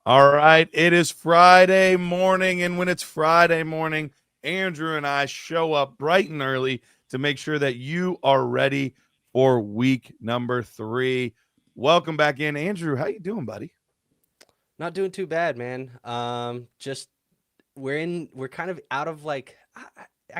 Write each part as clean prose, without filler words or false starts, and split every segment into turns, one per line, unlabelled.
All right, it is Friday morning, and when it's Friday morning, Andrew and I show up bright and early to make sure that you are ready for week number 3. Welcome back in, Andrew. How you doing, buddy?
Not doing too bad, man. Just we're kind of out of I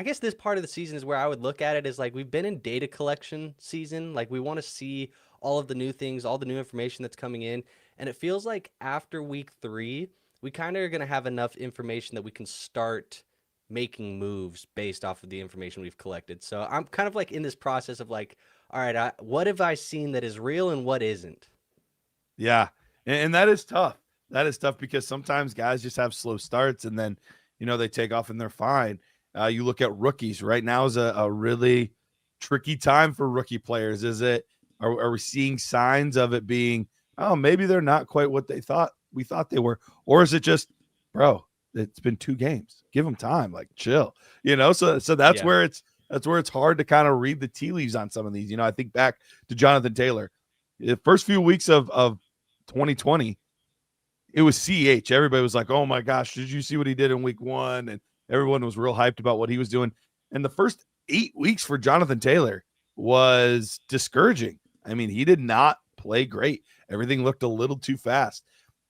guess this part of the season is where I would look at it as like we've been in data collection season. Like we want to see all of the new things, all the new information that's coming in, and it feels like after week 3, we kind of are gonna have enough information that we can start making moves based off of the information we've collected. So I'm kind of like in this process of like, all right, what have I seen that is real and what isn't?
Yeah, and that is tough. That is tough because sometimes guys just have slow starts, and then they take off and they're fine. You look at rookies. Right now is a really tricky time for rookie players. Is it? Are we seeing signs of it being? Oh, maybe they're not quite what we thought they were, or is it just, bro? It's been 2 games. Give them time. Like chill. So
Yeah.
that's where it's hard to kind of read the tea leaves on some of these. I think back to Jonathan Taylor. The first few weeks of 2020, it was CH. Everybody was like, "Oh my gosh, did you see what he did in week 1?" And everyone was real hyped about what he was doing. And the first 8 weeks for Jonathan Taylor was discouraging. I mean, he did not play great. Everything looked a little too fast.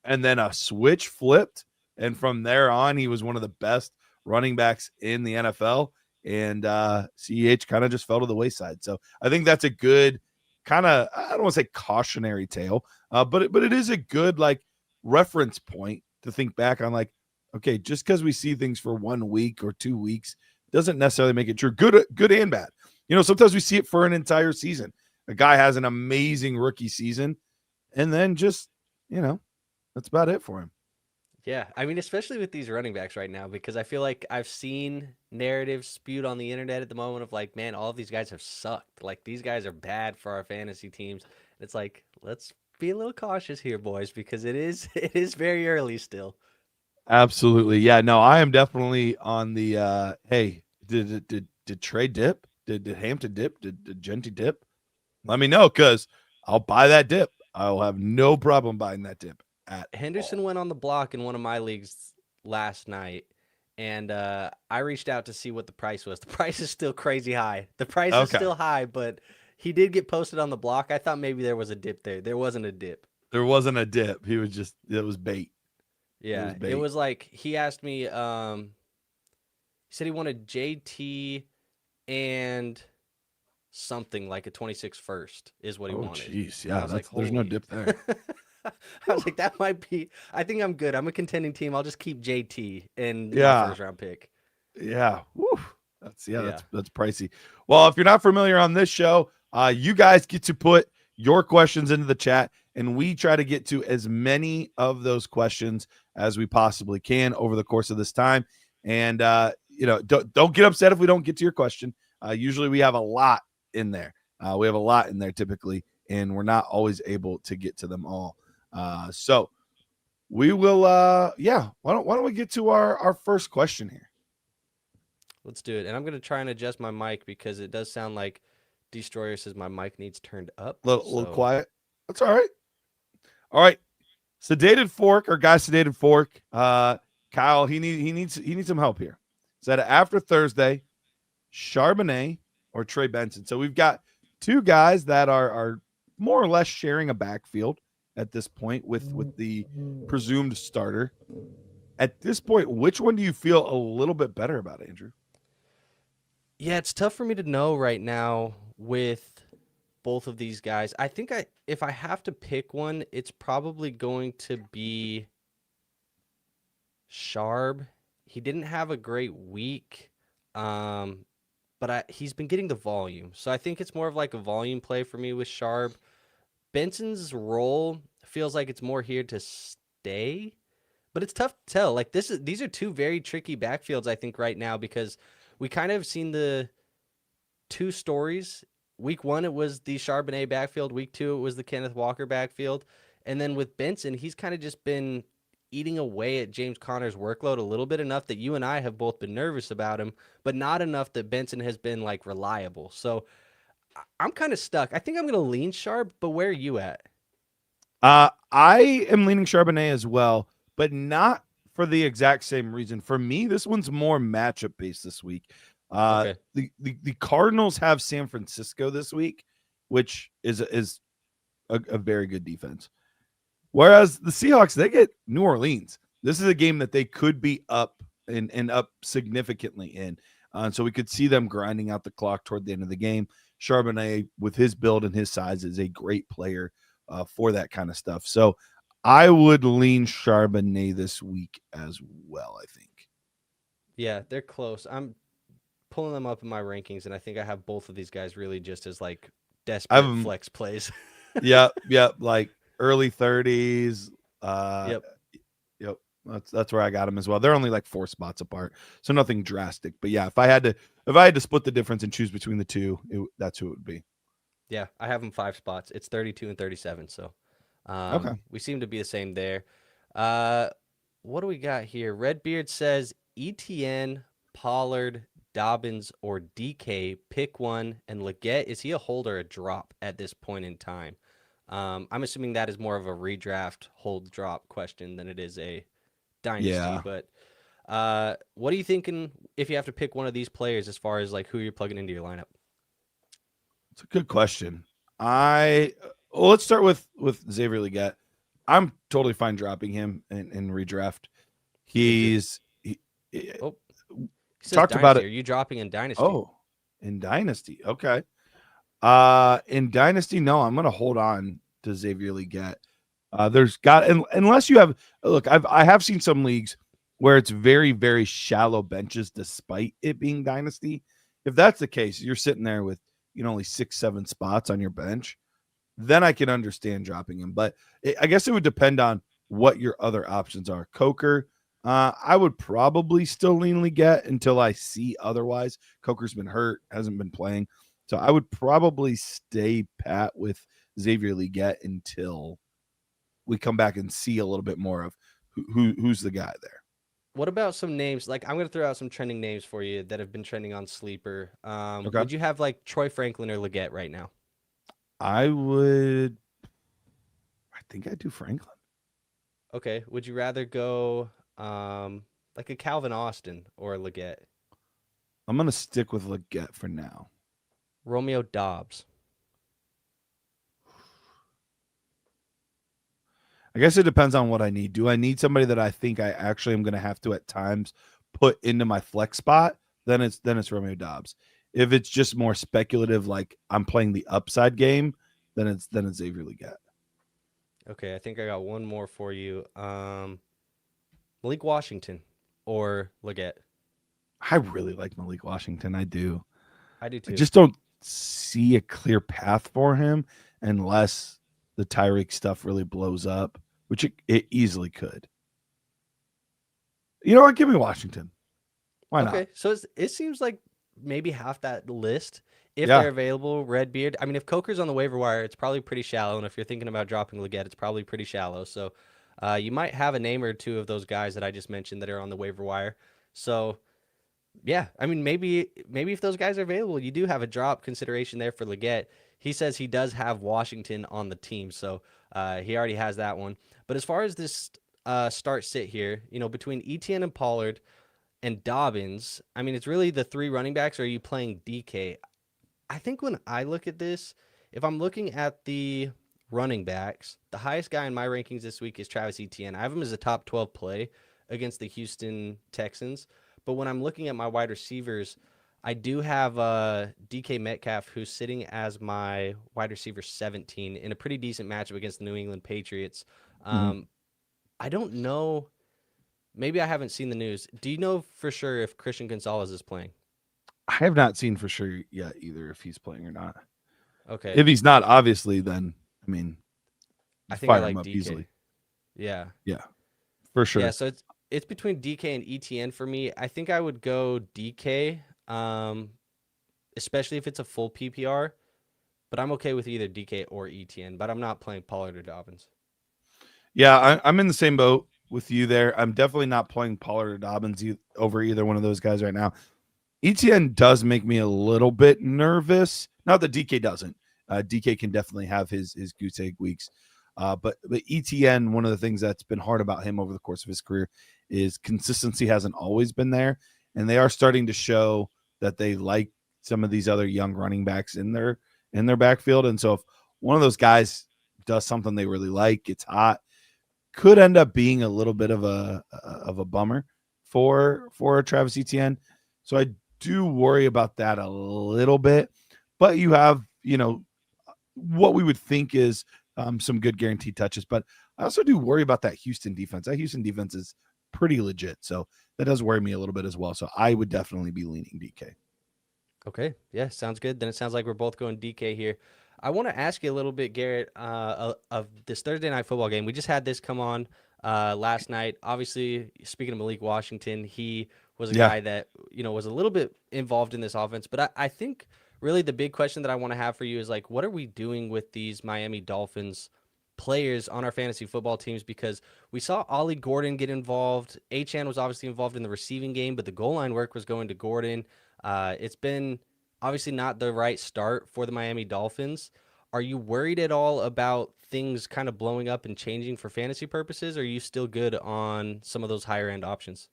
And then a switch flipped, and from there on, he was one of the best running backs in the NFL. And CH kind of just fell to the wayside. So I think that's a good kind of, I don't want to say cautionary tale, but it is a good like reference point to think back on, like, okay, just because we see things for 1 week or 2 weeks doesn't necessarily make it true. Good and bad. Sometimes we see it for an entire season. A guy has an amazing rookie season, and then just, that's about it for him.
Yeah, I mean, especially with these running backs right now, because I feel like I've seen narratives spewed on the internet at the moment of like, man, all of these guys have sucked. Like these guys are bad for our fantasy teams. It's like, let's be a little cautious here, boys, because it is it is very early still.
Absolutely. Yeah, no, I am definitely on the hey, did Trey dip? Did Hampton dip? Did Genty dip? Let me know, because I'll buy that dip. I'll have no problem buying that dip at
Henderson
all.
went on the block in one of my leagues last night, and I reached out to see what the price was. The price is still crazy high. The price is
Okay.
still high, but he did get posted on the block. I thought maybe there was a dip there. There wasn't a dip.
There wasn't a dip. It was bait. It was
Yeah, it
bait.
was like he asked me. He said he wanted JT and something like a 26 first is what he
Oh
wanted,
jeez.
and I
Yeah,
was like,
there's no
holy.
dip there.
I was like, that might be. I think I'm good. I'm a contending team. I'll just keep JT in my
Yeah.
first round pick.
Yeah. Woo.
Yeah.
That's pricey. Well, if you're not familiar on this show, you guys get to put your questions into the chat, and we try to get to as many of those questions as we possibly can over the course of this time. And don't get upset if we don't get to your question. Usually we have a lot in there. We have a lot in there typically, and we're not always able to get to them all. So we will yeah, why don't we get to our first question here?
Let's do it. And I'm gonna try and adjust my mic because it does sound like Destroyer says my mic needs turned up.
Little
So
quiet. That's all right. All right. Sedated Fork, or guy Sedated Fork. Kyle, he needs some help here. Said after Thursday, Charbonnet or Trey Benson. So we've got 2 guys that are more or less sharing a backfield at this point with the presumed starter. At this point, which one do you feel a little bit better about, Andrew?
yeah, it's tough for me to know right now with both of these guys. I think if I have to pick one, it's probably going to be Sharb. He didn't have a great week, um, but he's been getting the volume. So I think it's more of like a volume play for me with Sharb. Benson's role feels like it's more here to stay, but it's tough to tell. Like these are 2 very tricky backfields I think right now because we kind of seen the 2 stories. Week 1 it was the Charbonnet backfield. Week 2 it was the Kenneth Walker backfield, and then with Benson he's kind of just been eating away at James Conner's workload a little bit, enough that you and I have both been nervous about him, but not enough that Benson has been like reliable. So I'm kind of stuck. I think I'm gonna lean Sharp, but where are you at?
I am leaning Charbonnet as well, but not for the exact same reason. For me, this one's more matchup based this week.
Okay.
The Cardinals have San Francisco this week, which is a very good defense. Whereas the Seahawks, they get New Orleans. This is a game that they could be up and up significantly in. So we could see them grinding out the clock toward the end of the game. Charbonnet, with his build and his size, is a great player for that kind of stuff. So I would lean Charbonnet this week as well, I think.
Yeah, they're close. I'm pulling them up in my rankings, and I think I have both of these guys really just as like desperate
I've
flex plays.
yeah, like early 30s. Uh
Yep.
yep. That's where I got them as well. They're only like 4 spots apart, so nothing drastic. But yeah, if I had to split the difference and choose between the two, that's who it would be.
Yeah, I have them 5 spots. It's 32 and 37, so
Okay.
we seem to be the same there. What do we got here? Redbeard says ETN, Pollard, Dobbins, or DK. Pick one. And Leggett, is he a hold or a drop at this point in time? I'm assuming that is more of a redraft hold drop question than it is a dynasty.
Yeah,
But what are you thinking if you have to pick one of these players as far as like who you're plugging into your lineup?
it's a good question. Let's start with Xavier Leggett. I'm totally fine dropping him in redraft. He
Oh, he says
talked about
dynasty.
it.
Are you dropping in dynasty?
Oh, in dynasty. Okay. In dynasty, no, I'm gonna hold on to Xavier Leggett. There's got unless you have I have seen some leagues where it's very, very shallow benches despite it being dynasty. If that's the case, you're sitting there with only 6-7 spots on your bench, then I can understand dropping him. But I guess it would depend on what your other options are. Coker, I would probably still lean Leggett until I see otherwise. Coker's been hurt, hasn't been playing. So I would probably stay pat with Xavier Leggett until we come back and see a little bit more of who's the guy there.
What about some names? Like I'm gonna throw out some trending names for you that have been trending on Sleeper.
Okay.
Would you have like Troy Franklin or Leggett right now?
I think I'd do Franklin.
Okay. Would you rather go like a Calvin Austin or a Leggett?
I'm going to stick with Leggett for now.
Romeo Dobbs.
I guess it depends on what I need. Do I need somebody that I think I actually am going to have to at times put into my flex spot? Then it's Romeo Dobbs. If it's just more speculative, like I'm playing the upside game, then it's Xavier Leggett.
Okay, I think I got one more for you. Malik Washington or Leggett.
I really like Malik Washington. I do.
I do too.
I just don't see a clear path for him unless the Tyreek stuff really blows up, which it easily could. You know what? Give me Washington. Why not?
Okay, so it seems like maybe half that list, if
Yeah.
they're available, Redbeard. I mean, if Coker's on the waiver wire, it's probably pretty shallow. And if you're thinking about dropping Leggett, it's probably pretty shallow. So you might have a name or two of those guys that I just mentioned that are on the waiver wire. So yeah, I mean, maybe if those guys are available, you do have a drop consideration there for Leggett. He says he does have Washington on the team, so he already has that one. But as far as this start sit here, between Etienne and Pollard and Dobbins, I mean, it's really the 3 running backs. Or are you playing DK? I think when I look at this, if I'm looking at the running backs, the highest guy in my rankings this week is Travis Etienne. I have him as a top 12 play against the Houston Texans. But when I'm looking at my wide receivers, I do have DK Metcalf, who's sitting as my wide receiver 17 in a pretty decent matchup against the New England Patriots. I don't know. Maybe I haven't seen the news. Do you know for sure if Christian Gonzalez is playing?
I have not seen for sure yet either if he's playing or not.
Okay.
If he's not, obviously, then I mean,
I think I
fire
like
him up
DK.
easily.
Yeah.
Yeah, for sure.
Yeah, so it's between DK and ETN for me. I think I would go DK, especially if it's a full PPR. But I'm okay with either DK or ETN. But I'm not playing Pollard or Dobbins.
Yeah, I'm in the same boat with you there. I'm definitely not playing Pollard or Dobbins over either one of those guys right now. ETN does make me a little bit nervous. Not that DK doesn't. DK can definitely have his goose egg weeks. But ETN, one of the things that's been hard about him over the course of his career is consistency hasn't always been there, and they are starting to show that they like some of these other young running backs in their backfield. And so if one of those guys does something they really like, gets hot, could end up being a little bit of a bummer for Travis Etienne. So I do worry about that a little bit. But you have, what we would think is some good guaranteed touches. But I also do worry about that Houston defense. That Houston defense is pretty legit. So that does worry me a little bit as well. So I would definitely be leaning DK.
Okay. Yeah, sounds good. Then it sounds like we're both going DK here. I want to ask you a little bit, Garrett, of this Thursday night football game. We just had this come on last night. Obviously, speaking of Malik Washington, he was a
Yeah.
guy that, was a little bit involved in this offense. But I think really the big question that I want to have for you is like, what are we doing with these Miami Dolphins players on our fantasy football teams? Because we saw Ollie Gordon get involved. Achan was obviously involved in the receiving game, but the goal line work was going to Gordon. It's been obviously not the right start for the Miami Dolphins. Are you worried at all about things kind of blowing up and changing for fantasy purposes? Or are you still good on some of those higher end options?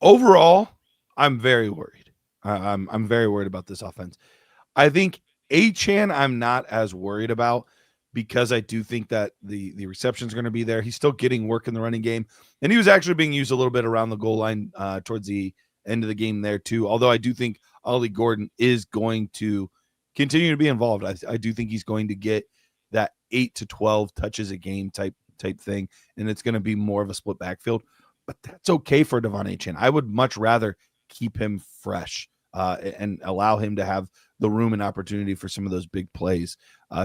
Overall, I'm very worried. I'm very worried about this offense. I think Achan I'm not as worried about because I do think that the receptions are going to be there. He's still getting work in the running game, and he was actually being used a little bit around the goal line towards the end of the game there too. Although I do think Ollie Gordon is going to continue to be involved. I do think he's going to get that 8 to 12 touches a game type thing, and it's going to be more of a split backfield. But that's okay for Devon Achan. I would much rather keep him fresh and allow him to have the room and opportunity for some of those big plays.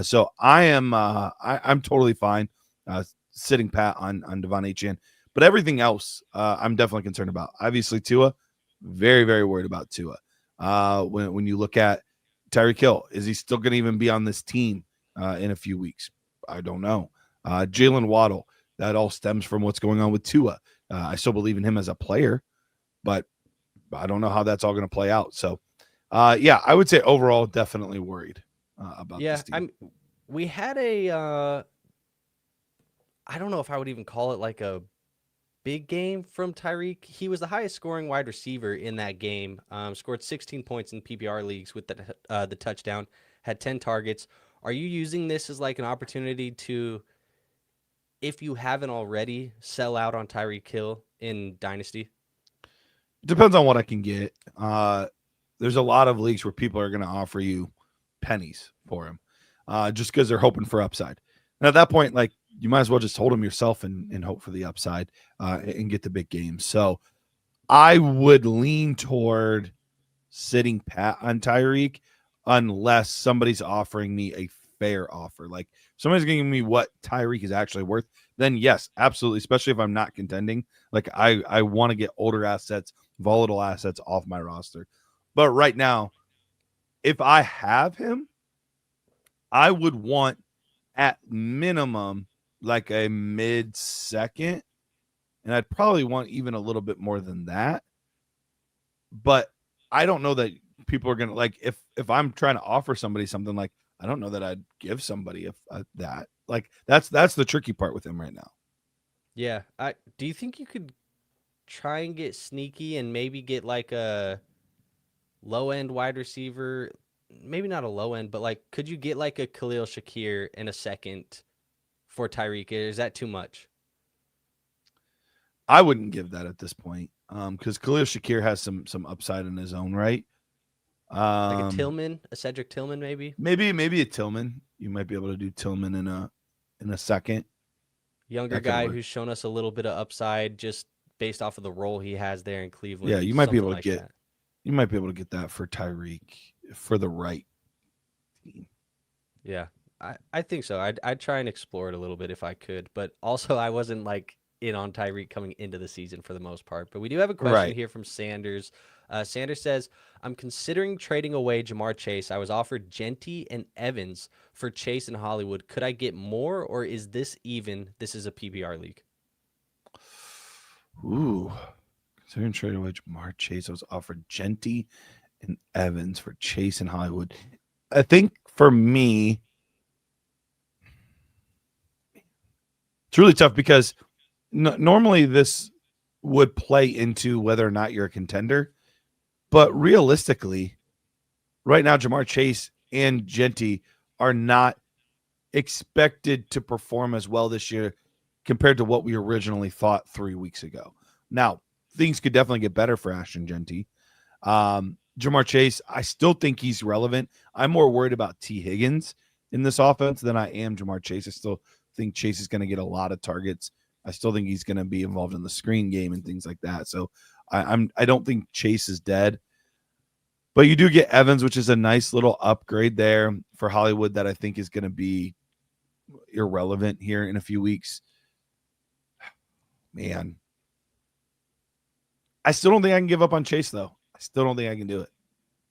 So I'm totally fine sitting pat on Devon Achan. But everything else, I'm definitely concerned about. Obviously, Tua, very, very worried about Tua. When you look at Tyreek Hill, is he still going to even be on this team in a few weeks? I don't know. Jalen Waddle, that all stems from what's going on with Tua. I still believe in him as a player, but I don't know how that's all going to play out. So, I would say overall, definitely worried about this team.
We had I don't know if I would even call it like a big game from Tyreek. He was the highest scoring wide receiver in that game. Scored 16 points in PPR leagues with the touchdown. Had 10 targets. Are you using this as like an opportunity to, if you haven't already, sell out on Tyreek Hill in Dynasty?
Depends on what I can get. There's a lot of leagues where people are going to offer you pennies for him just because they're hoping for upside. And at that point, like, you might as well just hold him yourself and hope for the upside and get the big games. So I would lean toward sitting pat on Tyreek unless somebody's offering me a fair offer. Like, somebody's giving me what Tyreek is actually worth, then yes, absolutely. Especially if I'm not contending. Like, I want to get older assets, volatile assets off my roster. But right now, if I have him, I would want at minimum like a mid second, and I'd probably want even a little bit more than that. But I don't know that people are gonna, like, if I'm trying to offer somebody something, like, I don't know that I'd give somebody if that, like, that's the tricky part with him right now.
Yeah. Do you think you could try and get sneaky and maybe get like a low end wide receiver? Maybe not a low end, but like, could you get like a Khalil Shakir in a second for Tyreek? Or is that too much?
I wouldn't give that at this point because Khalil Shakir has some upside in his own right.
Like a
Um,
Tillman, a Cedric Tillman, maybe?
maybe a Tillman. You might be able to do Tillman in a second.
Younger
That could
guy
work.
who's shown us a little bit of upside just based off of the role he has there in
Yeah,
Cleveland, something like that.
you might be able to get that for Tyreek for the right team.
Yeah, I think so. I'd try and explore it a little bit if I could, but also I wasn't like in on Tyreek coming into the season for the most part. But we do have a question
Right.
here from Sanders. Sanders says, "I'm considering trading away Jamar Chase. I was offered Genty and Evans for Chase and Hollywood. Could I get more, or is this even? This is a PPR league."
Ooh. Considering trade away Jamar Chase, I was offered Genty and Evans for Chase and Hollywood. I think for me, It's really tough because normally this would play into whether or not you're a contender, but realistically, right now Jamar Chase and Genty are not expected to perform as well this year compared to what we originally thought 3 weeks ago. Now, things could definitely get better for Ashton Genty. Jamar Chase, I still think he's relevant. I'm more worried about T. Higgins in this offense than I am Jamar Chase. I still think Chase is going to get a lot of targets. I still think he's going to be involved in the screen game and things like that. So I don't think Chase is dead. But you do get Evans, which is a nice little upgrade there for Hollywood that I think is going to be irrelevant here in a few weeks. Man, I still don't think I can give up on Chase, though. I still don't think I can do it.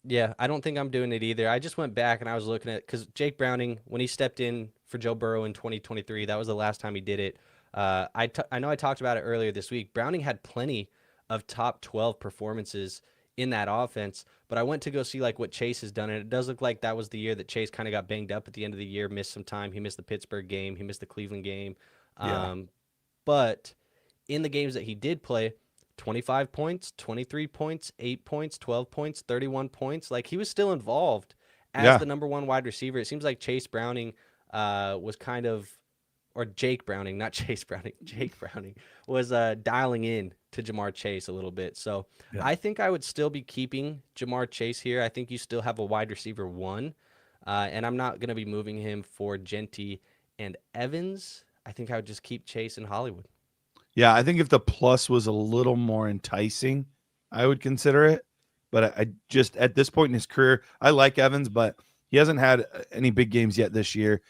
Yeah, I don't think I'm doing it either. I just went back and I was looking at, because Jake Browning, when he stepped in for Joe Burrow in 2023, that was the last time he did it. I know I talked about it earlier this week. Browning had plenty of top 12 performances in that offense, but I went to go see like what Chase has done, and it does look like that was the year that Chase kind of got banged up at the end of the year, missed some time. He missed the Pittsburgh game, he missed the Cleveland game.
Yeah.
But in the games that he did play, 25 points, 23 points, 8 points, 12 points, 31 points. Like, he was still involved as the number one wide receiver. It seems like Chase Browning was kind of, or Jake Browning, not Chase Browning, Jake Browning was dialing in to Jamar Chase a little bit. So I think I would still be keeping Jamar Chase here. I think you still have a wide receiver one, and I'm not going to be moving him for Genty and Evans. I think I would just keep Chase and Hollywood.
Yeah, I think if the plus was a little more enticing, I would consider it. But I just, at this point in his career, I like Evans, but he hasn't had any big games yet this year.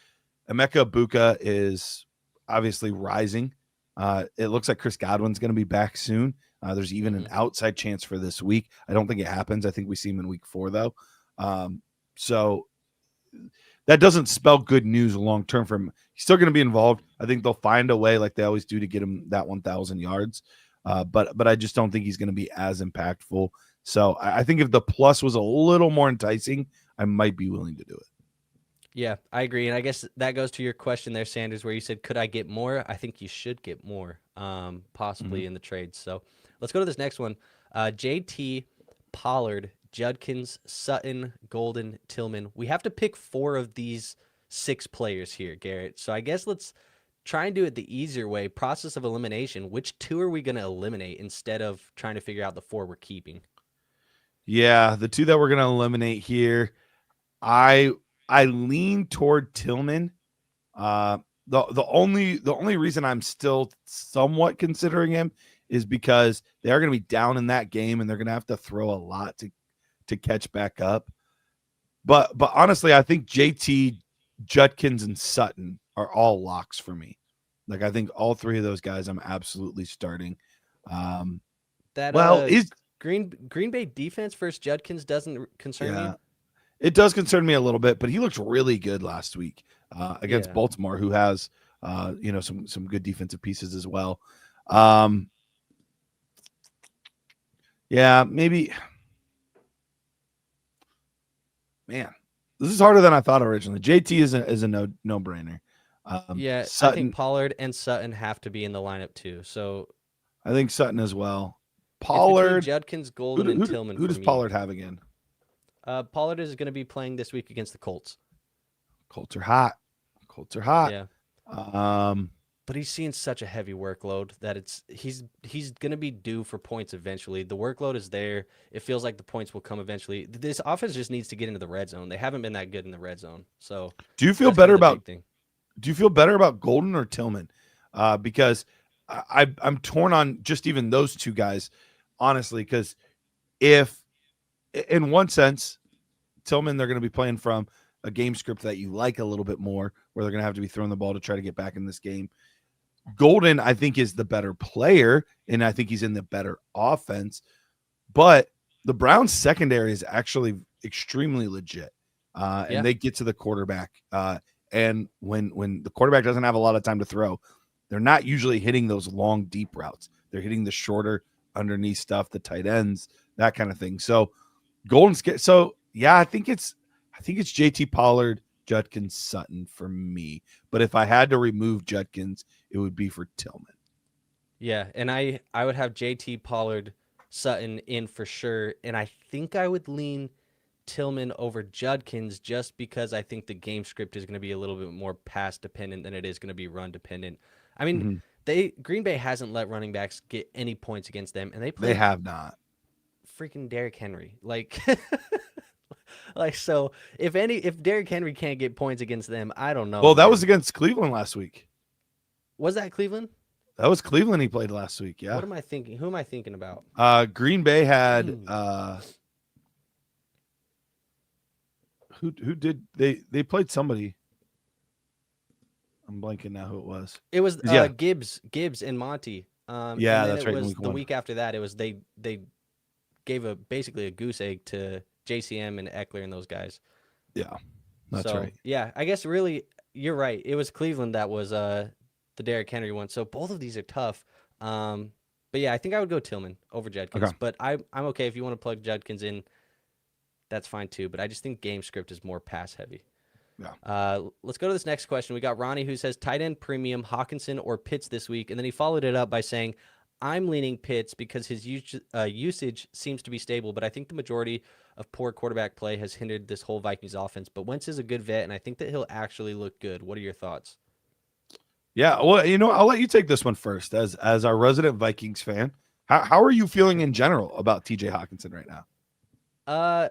Emeka Buka is obviously rising. It looks like Chris Godwin's going to be back soon. There's even an outside chance for this week. I don't think it happens. I think we see him in week 4, though. So that doesn't spell good news long term for him. He's still going to be involved. I think they'll find a way, like they always do, to get him that 1,000 yards. But I just don't think he's going to be as impactful. So I think if the plus was a little more enticing, I might be willing to do it.
Yeah, I agree. And I guess that goes to your question there, Sanders, where you said, could I get more? I think you should get more, possibly in the trades. So let's go to this next one. JT, Pollard, Judkins, Sutton, Golden, Tillman. We have to pick 4 of these 6 players here, Garrett. So I guess let's try and do it the easier way, process of elimination. Which 2 are we going to eliminate instead of trying to figure out the 4 we're keeping?
Yeah, the 2 that we're going to eliminate here, I lean toward Tillman. The only reason I'm still somewhat considering him is because they are going to be down in that game and they're going to have to throw a lot to catch back up. But honestly, I think JT, Judkins, and Sutton are all locks for me. Like, I think all 3 of those guys I'm absolutely starting.
Is Green Bay defense versus Judkins doesn't concern you?
It does concern me a little bit, but he looked really good last week against Baltimore, who has some good defensive pieces as well. Maybe. Man, this is harder than I thought originally. JT is a no brainer.
I think Pollard and Sutton have to be in the lineup too. So
I think Sutton as well. Pollard,
Judkins, Golden, and Tillman.
Who does Pollard have again?
Pollard is going to be playing this week against the Colts.
Colts are hot.
Yeah. But he's seeing such a heavy workload that he's going to be due for points eventually. The workload is there. It feels like the points will come eventually. This offense just needs to get into the red zone. They haven't been that good in the red zone. So
do you feel better about Golden or Tillman? Because I'm torn on just even those 2 guys, honestly, because if in one sense, Tillman, they're going to be playing from a game script that you like a little bit more, where they're going to have to be throwing the ball to try to get back in this game. Golden, I think, is the better player, and I think he's in the better offense. But the Browns secondary is actually extremely legit, and they get to the quarterback. And when the quarterback doesn't have a lot of time to throw, they're not usually hitting those long, deep routes. They're hitting the shorter, underneath stuff, the tight ends, that kind of thing. So Golden's I think it's JT, Pollard, Judkins, Sutton for me. But if I had to remove Judkins, it would be for Tillman.
Yeah, and I would have JT, Pollard, Sutton in for sure, and I think I would lean Tillman over Judkins just because I think the game script is going to be a little bit more pass dependent than it is going to be run dependent. I mean,
Mhm.
Green Bay hasn't let running backs get any points against them, and they
They
played
have not.
freaking Derrick Henry. Like like so if Derrick Henry can't get points against them, I don't know,
Well, that
man.
was against Cleveland last week.
Was that Cleveland?
That was Cleveland he played last week. Yeah.
What am I thinking? Who am I thinking about?
Green Bay had who did they played somebody. I'm blanking now who it was.
It was
Yeah.
Gibbs and Monty.
Yeah,
And then
that's
it
right, in
was
week
the
1.
week after that. It was they gave basically a goose egg to JCM and Eckler and those guys.
Yeah. That's
So
right.
yeah, I guess really you're right. It was Cleveland that was the Derrick Henry one. So both of these are tough. But yeah, I think I would go Tillman over Judkins.
Okay.
But I'm okay if you want to plug Judkins in. That's fine too. But I just think game script is more pass heavy.
Yeah.
Let's go to this next question. We got Ronnie who says tight end premium Hawkinson or Pitts this week, and then he followed it up by saying, "I'm leaning Pitts because his usage seems to be stable, but I think the majority of poor quarterback play has hindered this whole Vikings offense. But Wentz is a good vet, and I think that he'll actually look good. What are your thoughts?"
Yeah. Well, I'll let you take this one first as our resident Vikings fan. How are you feeling in general about TJ Hawkinson right now?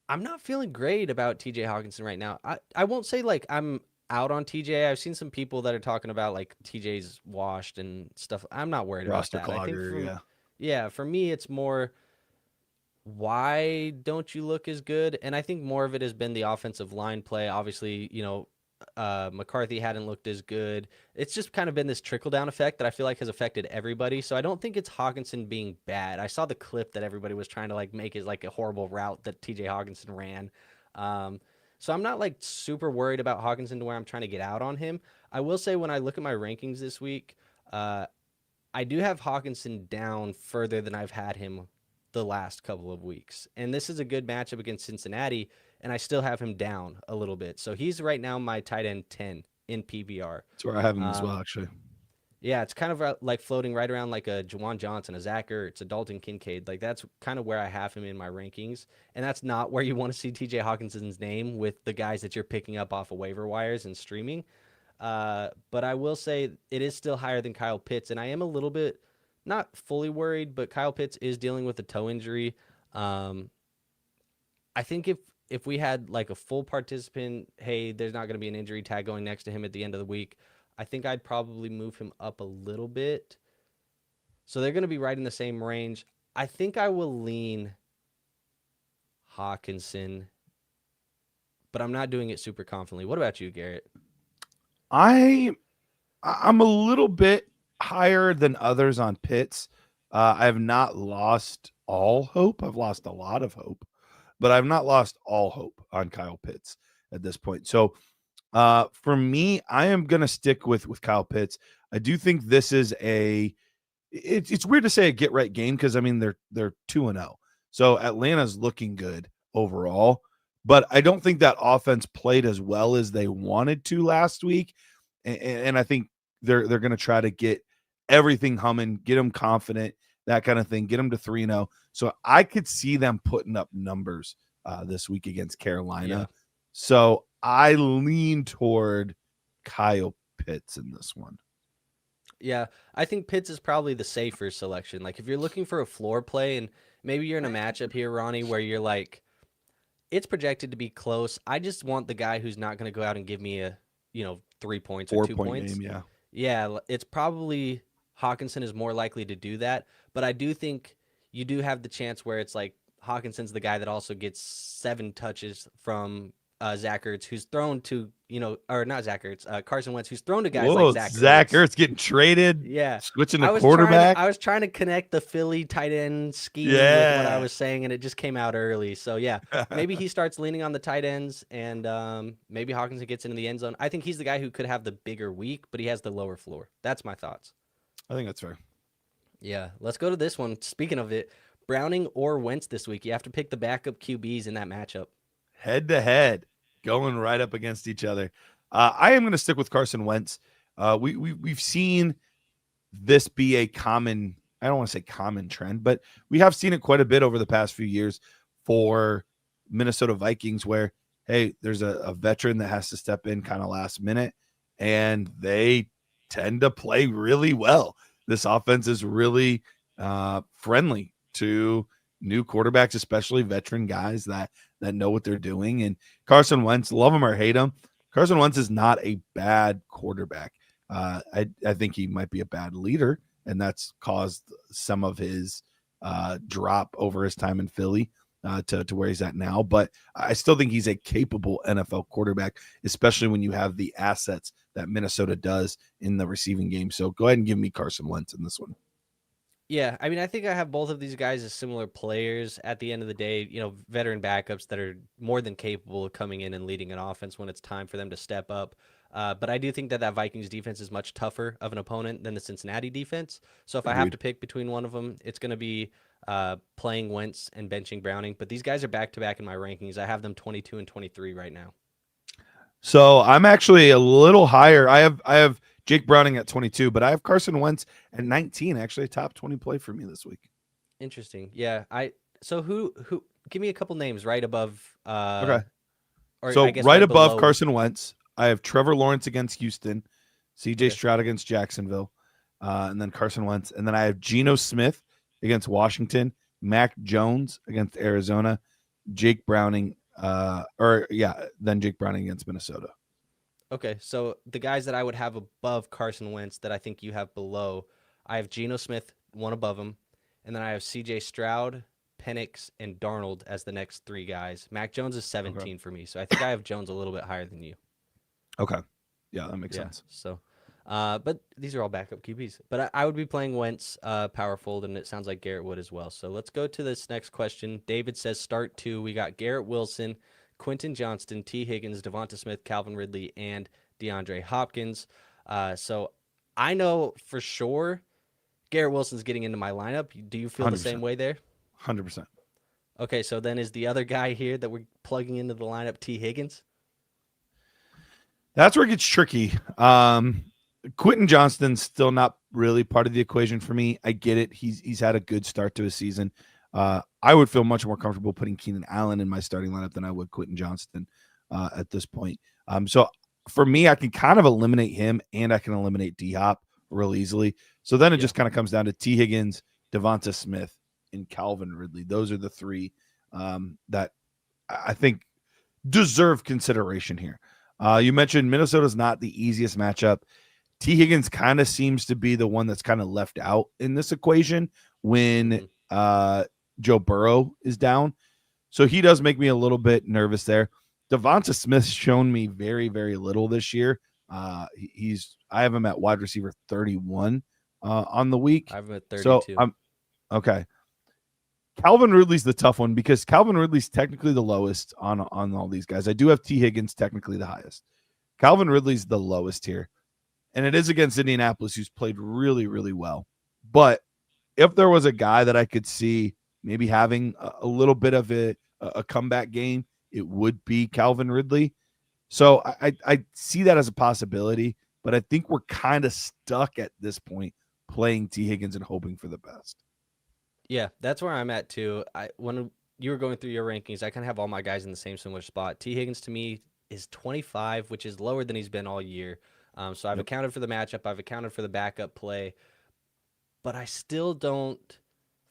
I'm not feeling great about TJ Hawkinson right now. I won't say like I'm out on TJ. I've seen some people that are talking about like TJ's washed and stuff. I'm not worried
Roster
about that. I think
clogger,
yeah, for me it's more why don't you look as good? And I think more of it has been the offensive line play. Obviously, McCarthy hadn't looked as good. It's just kind of been this trickle down effect that I feel like has affected everybody. So I don't think it's Hawkinson being bad. I saw the clip that everybody was trying to like make it like a horrible route that TJ Hawkinson ran. So I'm not like super worried about Hawkinson to where I'm trying to get out on him. I will say when I look at my rankings this week, I do have Hawkinson down further than I've had him the last couple of weeks. And this is a good matchup against Cincinnati, and I still have him down a little bit. So he's right now my tight end 10 in PBR.
That's where I have him as well, actually.
Yeah, it's kind of like floating right around like a Juwan Johnson, a Zach Ertz, a Dalton Kincaid. Like that's kind of where I have him in my rankings. And that's not where you want to see TJ Hawkinson's name with the guys that you're picking up off of waiver wires and streaming. But I will say it is still higher than Kyle Pitts, and I am a little bit not fully worried, but Kyle Pitts is dealing with a toe injury. I think if we had like a full participant, hey, there's not going to be an injury tag going next to him at the end of the week, I think I'd probably move him up a little bit. So they're going to be right in the same range. I think I will lean Hawkinson, but I'm not doing it super confidently. What about you, Garrett?
I'm a little bit higher than others on Pitts. I have not lost all hope. I've lost a lot of hope, but I've not lost all hope on Kyle Pitts at this point. So for me, I am going to stick with Kyle Pitts. I do think this is it's weird to say a get right game because I mean they're 2-0. So Atlanta's looking good overall, but I don't think that offense played as well as they wanted to last week. And I think they're going to try to get everything humming, get them confident, that kind of thing, get them to 3-0. So I could see them putting up numbers this week against Carolina.
Yeah.
So I lean toward Kyle Pitts in this one.
Yeah, I think Pitts is probably the safer selection. Like if you're looking for a floor play and maybe you're in a matchup here, Ronnie, where you're like, it's projected to be close. I just want the guy who's not going to go out and give me a, 3 points or 2 points.
Game, yeah.
Yeah, it's probably Hawkinson is more likely to do that. But I do think you do have the chance where it's like Hawkinson's the guy that also gets 7 touches from Zach Ertz, who's thrown to, or not Zach Ertz, Carson Wentz, who's thrown to guys like
Zach Ertz getting traded.
Yeah.
Switching to quarterback.
I was trying to connect the Philly tight end scheme with what I was saying, and it just came out early. So, yeah, maybe he starts leaning on the tight ends, and maybe Hawkinson gets into the end zone. I think he's the guy who could have the bigger week, but he has the lower floor. That's my thoughts.
I think that's fair.
Yeah. Let's go to this one. Speaking of it, Browning or Wentz this week. You have to pick the backup QBs in that matchup.
Head to head. going right up against each other. I am going to stick with Carson Wentz. We've seen this be a common, I don't want to say common trend, but we have seen it quite a bit over the past few years for Minnesota Vikings where, hey, there's a veteran that has to step in kind of last minute, and they tend to play really well. This offense is really friendly to new quarterbacks, especially veteran guys that know what they're doing. And Carson Wentz, love him or hate him, Carson Wentz is not a bad quarterback. I think he might be a bad leader, and that's caused some of his drop over his time in Philly to where he's at now. But I still think he's a capable NFL quarterback, especially when you have the assets that Minnesota does in the receiving game. So go ahead and give me Carson Wentz in this one.
Yeah, I mean, I think I have both of these guys as similar players. At the end of the day, veteran backups that are more than capable of coming in and leading an offense when it's time for them to step up. But I do think that Vikings defense is much tougher of an opponent than the Cincinnati defense. So if I have
Agreed.
to pick between one of them, it's going to be playing Wentz and benching Browning. But these guys are back-to-back in my rankings. I have them 22 and 23 right now.
So I'm actually a little higher. I have Jake Browning at 22, but I have Carson Wentz at 19. Actually, a top 20 play for me this week.
Interesting. Yeah. So who give me a couple names right above
Okay.
or
So
I guess
right above
below.
Carson Wentz, I have Trevor Lawrence against Houston, CJ
Okay.
Stroud against Jacksonville, and then Carson Wentz. And then I have Geno Smith against Washington, Mac Jones against Arizona, Jake Browning, then Jake Browning against Minnesota.
Okay, so the guys that I would have above Carson Wentz that I think you have below, I have Geno Smith, one above him, and then I have C.J. Stroud, Penix, and Darnold as the next three guys. Mac Jones is 17 for me, so I think I have Jones a little bit higher than you.
Okay. Yeah, that makes sense.
So, but these are all backup QBs. But I would be playing Wentz power fold, and it sounds like Garrett would as well. So let's go to this next question. David says start two. We got Garrett Wilson, Quentin Johnston, T. Higgins, Devonta Smith, Calvin Ridley, and DeAndre Hopkins. So I know for sure Garrett Wilson's getting into my lineup. Do you feel
100%.
the same way there?
100%.
Okay, so then is the other guy here that we're plugging into the lineup T. Higgins?
That's where it gets tricky. Quentin Johnston's still not really part of the equation for me. I get it. He's had a good start to his season. I would feel much more comfortable putting Keenan Allen in my starting lineup than I would Quentin Johnston at this point. So for me, I can kind of eliminate him and I can eliminate D-Hop real easily. So then it just kind of comes down to T. Higgins, Devonta Smith, and Calvin Ridley. Those are the three that I think deserve consideration here. You mentioned Minnesota's not the easiest matchup. T. Higgins kind of seems to be the one that's kind of left out in this equation when Joe Burrow is down. So he does make me a little bit nervous there. Devonta Smith's shown me very, very little this year. I have him at wide receiver 31 on the week.
I have him at 32.
So I'm okay. Calvin Ridley's the tough one because Calvin Ridley's technically the lowest on all these guys. I do have T. Higgins technically the highest. Calvin Ridley's the lowest here. And it is against Indianapolis, who's played really, really well. But if there was a guy that I could see maybe having a little bit of a comeback game, it would be Calvin Ridley. So I see that as a possibility, but I think we're kind of stuck at this point playing T. Higgins and hoping for the best.
Yeah, that's where I'm at too. When you were going through your rankings, I kind of have all my guys in the same similar spot. T. Higgins to me is 25, which is lower than he's been all year. So I've accounted for the matchup. I've accounted for the backup play. But I still don't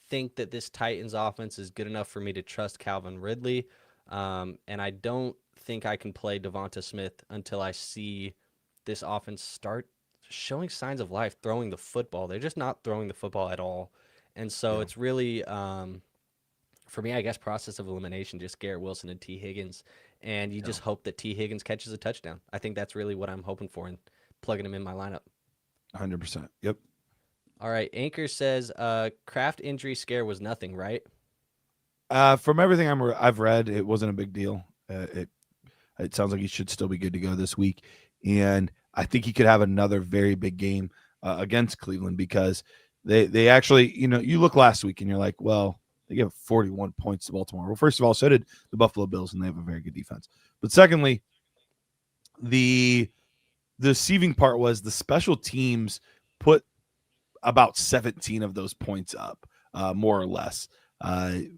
think that this Titans offense is good enough for me to trust Calvin Ridley. And I don't think I can play Devonta Smith until I see this offense start showing signs of life, throwing the football. They're just not throwing the football at all. And so it's really, for me, I guess, process of elimination, just Garrett Wilson and T. Higgins. And you just hope that T. Higgins catches a touchdown. I think that's really what I'm hoping for and plugging him in my lineup.
100%. Yep.
All right. Anchor says Kraft injury scare was nothing, right?
From everything I've read, it wasn't a big deal. It sounds like he should still be good to go this week. And I think he could have another very big game against Cleveland because they actually, you look last week and you're like, well, They gave 41 points to Baltimore. Well, first of all, so did the Buffalo Bills, and they have a very good defense. But secondly, the deceiving part was the special teams put about 17 of those points up, more or less,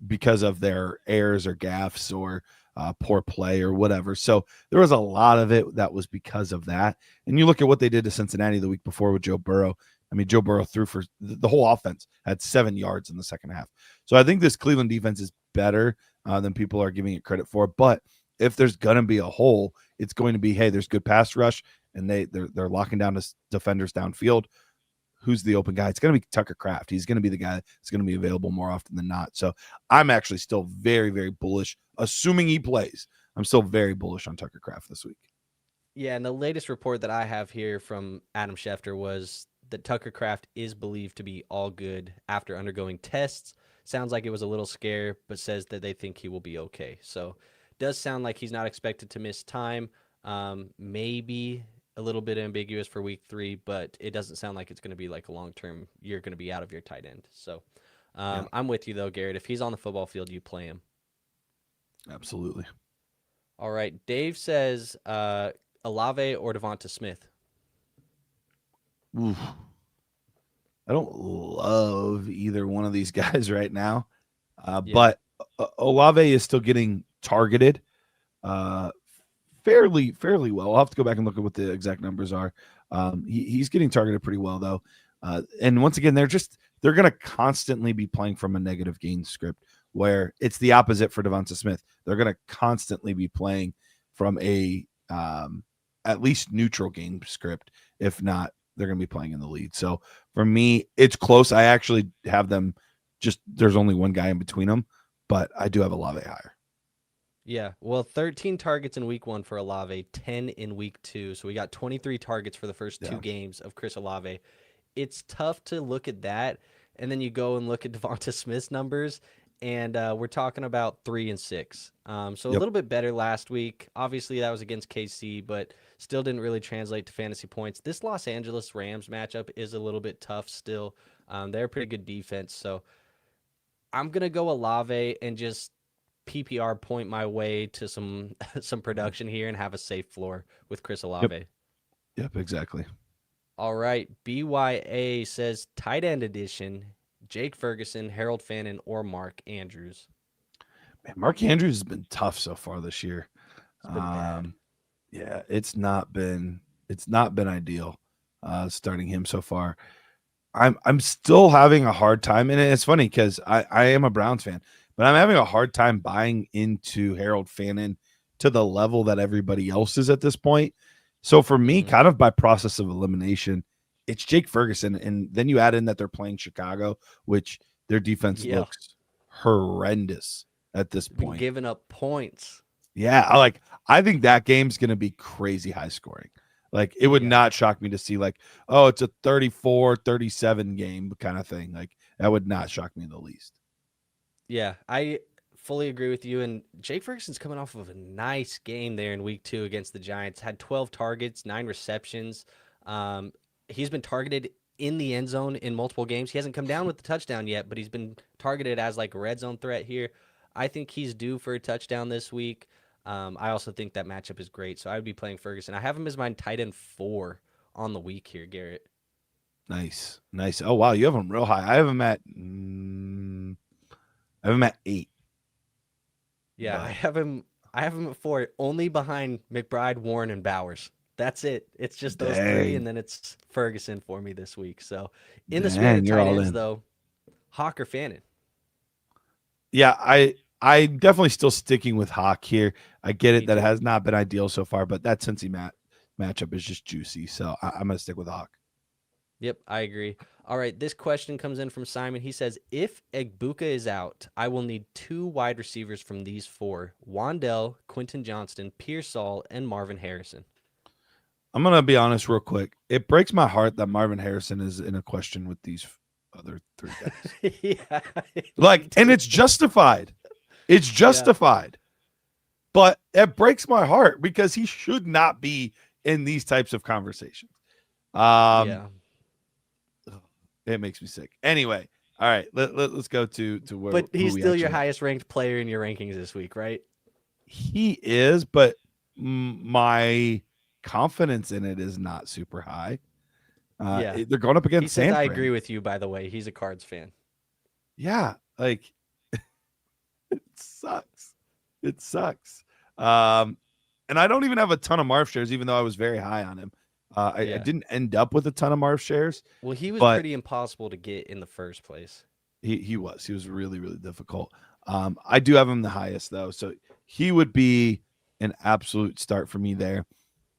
because of their errors or gaffes or poor play or whatever. So there was a lot of it that was because of that. And you look at what they did to Cincinnati the week before with Joe Burrow. I mean, Joe Burrow threw for the whole offense, had 7 yards in the second half. So I think this Cleveland defense is better than people are giving it credit for. But if there's going to be a hole, it's going to be, hey, there's good pass rush, and they're locking down defenders downfield. Who's the open guy? It's going to be Tucker Kraft. He's going to be the guy that's going to be available more often than not. So I'm actually still very, very bullish, assuming he plays. I'm still very bullish on Tucker Kraft this week.
Yeah, and the latest report that I have here from Adam Schefter was that Tucker Kraft is believed to be all good after undergoing tests. Sounds like it was a little scare, but says that they think he will be okay. So does sound like he's not expected to miss time. Maybe a little bit ambiguous for week 3, but it doesn't sound like it's going to be like a long-term, you're going to be out of your tight end. So
Yeah.
I'm with you though, Garrett. If he's on the football field, you play him.
Absolutely.
All right. Dave says Olave or Devonta Smith.
Oof. I don't love either one of these guys right now, but Olave is still getting targeted fairly well. I'll have to go back and look at what the exact numbers are. He's getting targeted pretty well though, and once again, they're going to constantly be playing from a negative gain script, where it's the opposite for Devonta Smith. They're going to constantly be playing from a at least neutral game script, if not they're going to be playing in the lead. So for me, it's close. I actually have them there's only one guy in between them, but I do have Olave higher.
Yeah, well, 13 targets in week 1 for Olave, 10 in week 2. So we got 23 targets for the first 2 games of Chris Olave. It's tough to look at that, and then you go and look at Devonta Smith's numbers, and we're talking about 3 and 6. So a little bit better last week. Obviously, that was against KC, but still didn't really translate to fantasy points. This Los Angeles Rams matchup is a little bit tough still. They're a pretty good defense, so I'm going to go Olave and just PPR point my way to some production here and have a safe floor with Chris Olave.
Yep, exactly.
All right, BYA says tight end edition, Jake Ferguson, Harold Fannin, or Mark Andrews.
Man, Mark Andrews has been tough so far this year.
It's been bad.
Yeah, it's not been ideal starting him so far. I'm still having a hard time, and it's funny because I am a Browns fan, but I'm having a hard time buying into Harold Fannin to the level that everybody else is at this point. So for me, kind of by process of elimination, it's Jake Ferguson, and then you add in that they're playing Chicago, which their defense looks horrendous at this point.
Giving up points.
Yeah, I think that game's going to be crazy high scoring. Like, it would not shock me to see, like, oh, it's a 34-37 game kind of thing. Like, that would not shock me in the least.
Yeah, I fully agree with you. And Jake Ferguson's coming off of a nice game there in week 2 against the Giants. Had 12 targets, 9 receptions. He's been targeted in the end zone in multiple games. He hasn't come down with the touchdown yet, but he's been targeted as like a red zone threat here. I think he's due for a touchdown this week. I also think that matchup is great, so I would be playing Ferguson. I have him as my tight end 4 on the week here, Garrett.
Nice. Oh wow, you have him real high. I have him at 8.
Yeah, but I have him at 4, only behind McBride, Warren, and Bowers. That's it. It's just those 3, and then it's Ferguson for me this week. So in the spirit of tight ends, though, Hawk or Fannin?
Yeah, I'm definitely still sticking with Hawk here. I get it that it has not been ideal so far, but that Cincy matchup is just juicy. So I'm going to stick with Hawk.
Yep, I agree. All right, this question comes in from Simon. He says, if Egbuka is out, I will need 2 wide receivers from these 4, Wandell, Quentin Johnston, Pearsall, and Marvin Harrison.
I'm going to be honest real quick. It breaks my heart that Marvin Harrison is in a question with these other 3 guys.
Yeah.
And it's justified. It's justified. But it breaks my heart because he should not be in these types of conversations. It makes me sick. Anyway, All right, let's go to
But
who
he's
we
still your
actually have.
highest ranked player in your rankings this week, right?
He is, but my confidence in it is not super high.
Yeah.
They're going up
He
against
says
San
I
Fran.
agree with you, by the way. He's a Cards fan.
Yeah, like it sucks. It sucks. Um, and I don't even have a ton of Marv shares, even though I was very high on him. I
Yeah.
didn't end up with a ton of Marv shares,
Well, he was
but
pretty impossible to get in the first place.
he was really really difficult. I do have him the highest though, so he would be an absolute start for me there.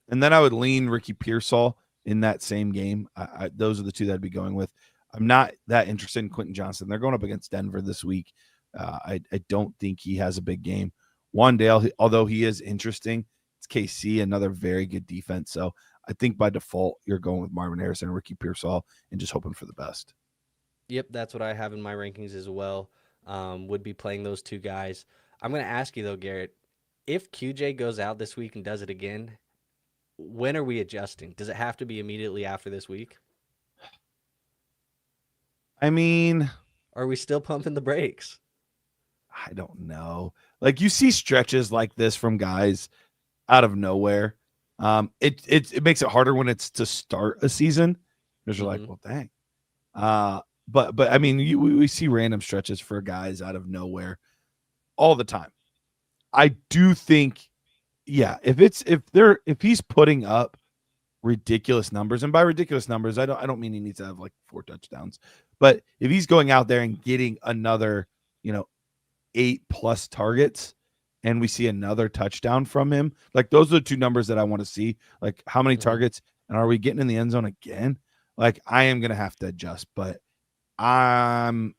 And then I would lean Ricky Pearsall in that same game. Those are the two that I'd be going with. I'm not that interested in Quentin Johnson. They're going up against Denver this week. I don't think he has a big game. Wandale, although he is interesting, it's KC, another very good defense. So I think by default, you're going with Marvin Harrison and Ricky Pearsall and just hoping for the best.
Yep, that's what I have in my rankings as well. Would be playing those two guys. I'm going to ask you though, Garrett, if QJ goes out this week and does it again, when are we adjusting? Does it have to be immediately after this week?
I mean,
Or are we still pumping the brakes?
I don't know. Like you see stretches like this from guys out of nowhere. It makes it harder when it's to start a season because you're like,
Hmm.
well, dang. But I mean, we see random stretches for guys out of nowhere all the time. I do think, yeah, if he's putting up ridiculous numbers, and by ridiculous numbers, I don't mean he needs to have like 4 touchdowns, but if he's going out there and getting another, 8+ targets, and we see another touchdown from him, like those are the two numbers that I want to see. Like how many
Hmm.
targets, and are we getting in the end zone again? Like I am gonna have to adjust, but I'm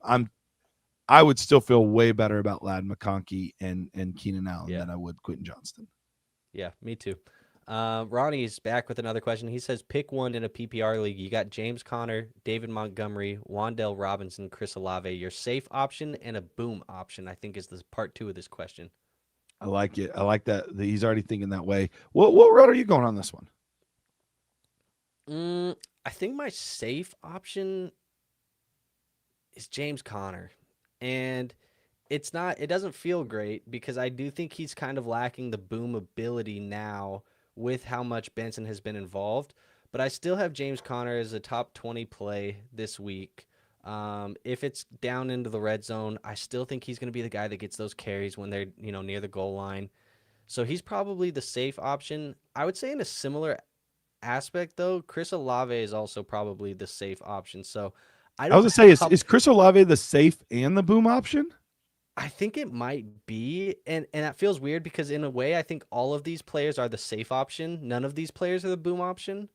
I would still feel way better about Lad McConkey and Keenan Allen
Yeah.
than I would Quentin Johnston.
Yeah, me too. Ronnie's back with another question. He says, pick one in a PPR league. You got James Conner, David Montgomery, Wandale Robinson, Chris Olave. Your safe option and a boom option, I think, is the part two of this question.
I like it. I like that he's already thinking that way. What route are you going on this one?
I think my safe option is James Conner. And it doesn't feel great because I do think he's kind of lacking the boom ability now with how much Benson has been involved. But I still have James Conner as a top 20 play this week. If it's down into the red zone, I still think he's going to be the guy that gets those carries when they're, near the goal line. So he's probably the safe option. I would say in a similar aspect though, Chris Olave is also probably the safe option. So I
I was
don't
gonna say,
have
is Chris Olave the safe and the boom option?
I think it might be, and that feels weird because in a way, I think all of these players are the safe option. None of these players are the boom option,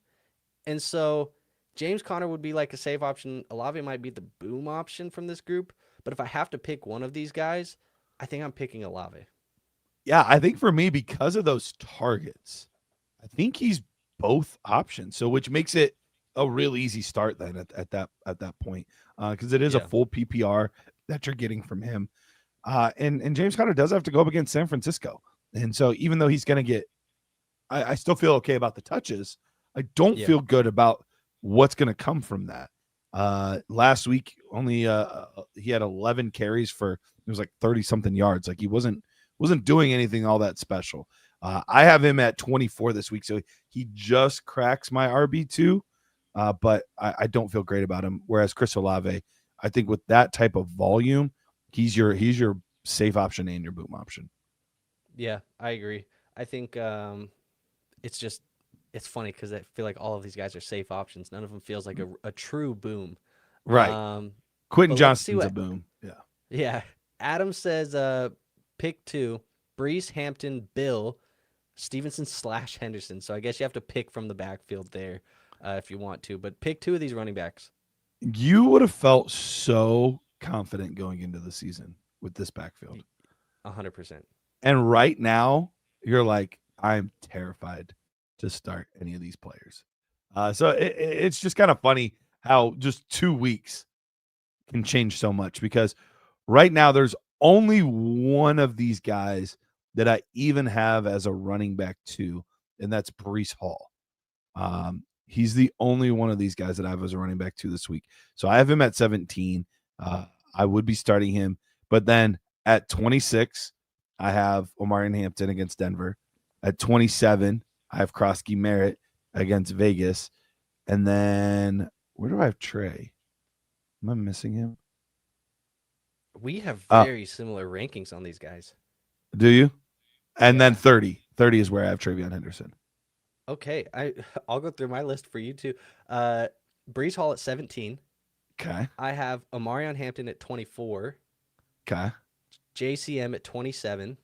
and so James Conner would be like a safe option. Olave might be the boom option from this group. But if I have to pick one of these guys, I think I'm picking Olave.
Yeah, I think for me, because of those targets, I think he's both options. So which makes it a real easy start then at that point. Because it is a
Yeah,
full PPR that you're getting from him. And James Conner does have to go up against San Francisco. And so even though he's gonna get I still feel okay about the touches. I don't
yeah,
feel good about what's going to come from that. Last week, only he had 11 carries for it was like 30 something yards. Like he wasn't doing anything all that special. I have him at 24 this week, so he just cracks my RB2. But I don't feel great about him. Whereas Chris Olave, I think with that type of volume, he's your safe option and your boom option.
yeah. I agree. I think it's just it's funny because I feel like all of these guys are safe options. None of them feels like a true boom.
Right.
Um,
Quentin
but let's see
Johnston's a
what
boom. Yeah.
Yeah. Adam says pick two. Brees, Hampton, Bill, Stevenson slash Henderson. So I guess you have to pick from the backfield there if you want to. But pick two of these running backs.
You would have felt so confident going into the season with this backfield.
100%.
And right now, you're like, I'm terrified to start any of these players. So it's just kind of funny how just 2 weeks can change so much because right now there's only one of these guys that I even have as a running back too, and that's Brees Hall. He's the only one of these guys that I have as a running back too this week. So I have him at 17. I would be starting him. But then at 26, I have Omarion Hampton against Denver. At 27, I have Krosky Merritt against Vegas. And then where do I have Trey? Am I missing him?
We have
Uh,
very similar rankings on these guys.
do you? And then
Yeah.
30. 30 is where I have Travion Henderson.
Okay. I'll go through my list for you too. Brees Hall at 17.
Okay.
I have Omarion Hampton at 24.
Okay.
JCM at 27.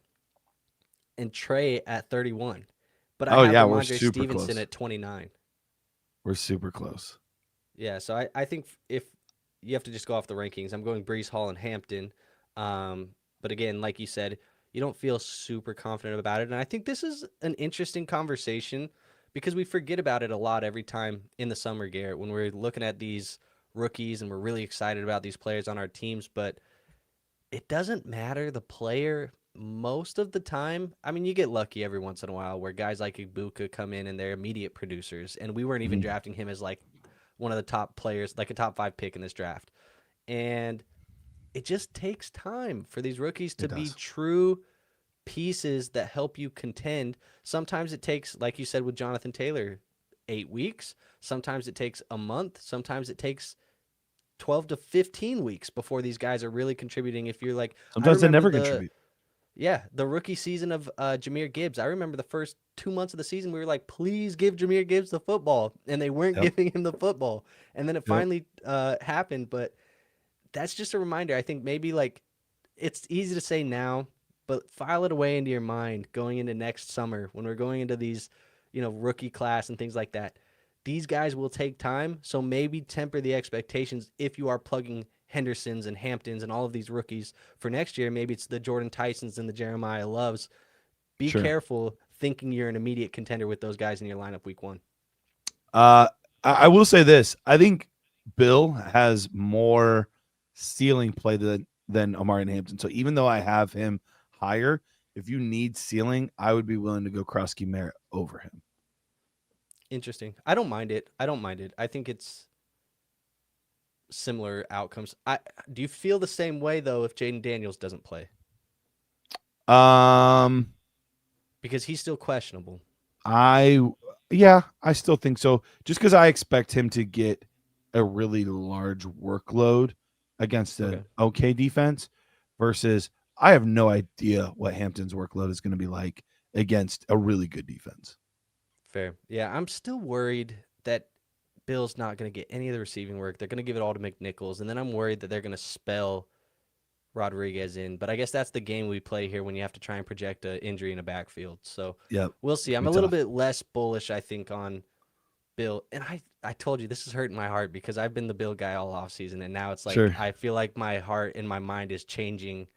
And Trey at 31. But I
Oh,
have
yeah. We're
Ramondre
super
Stevenson
close.
at 29.
We're super close.
Yeah, so I think if you have to just go off the rankings, I'm going Brees Hall and Hampton. But again, like you said, you don't feel super confident about it. And I think this is an interesting conversation because we forget about it a lot every time in the summer, Garrett, when we're looking at these rookies and we're really excited about these players on our teams. But it doesn't matter the player most of the time. I mean, you get lucky every once in a while where guys like Ibuka come in and they're immediate producers. And we weren't even
Mhm.
drafting him as like one of the top players, like a top 5 pick in this draft. And it just takes time for these rookies
It
to be
does.
true pieces that help you contend. Sometimes it takes, like you said with Jonathan Taylor, 8 weeks. Sometimes it takes a month. Sometimes it takes 12 to 15 weeks before these guys are really contributing. If you're like, I
Sometimes they
remember
never contribute.
the rookie season of Jahmyr Gibbs. I remember the first 2 months of the season, we were like, please give Jahmyr Gibbs the football. And they weren't
Yep.
giving him the football. And then it
Yep.
finally happened. But that's just a reminder. I think maybe like it's easy to say now, but file it away into your mind going into next summer when we're going into these, rookie class and things like that. These guys will take time, so maybe temper the expectations if you are plugging Hendersons and Hamptons and all of these rookies for next year. Maybe it's the Jordan Tysons and the Jeremiah Loves. Be
Sure.
careful thinking you're an immediate contender with those guys in your lineup week 1.
I will say this. I think Bill has more ceiling play than Omarion Hampton. So even though I have him higher, if you need ceiling, I would be willing to go Krosky Merritt over him.
Interesting. I don't mind it. I think it's similar outcomes. Do you feel the same way though if Jaden Daniels doesn't play?
Um,
Because he's still questionable.
I still think so. Just because I expect him to get a really large workload against an okay defense versus I have no idea what Hampton's workload is going to be like against a really good defense.
Fair. Yeah, I'm still worried that Bill's not going to get any of the receiving work. They're going to give it all to McNichols, and then I'm worried that they're going to spell Rodriguez in. But I guess that's the game we play here when you have to try and project an injury in a backfield. So
Yeah,
we'll see. I'm a little bit less bullish, I think, on Bill. And I told you this is hurting my heart because I've been the Bill guy all offseason, and now it's like
Sure.
I feel like my heart and my mind is changing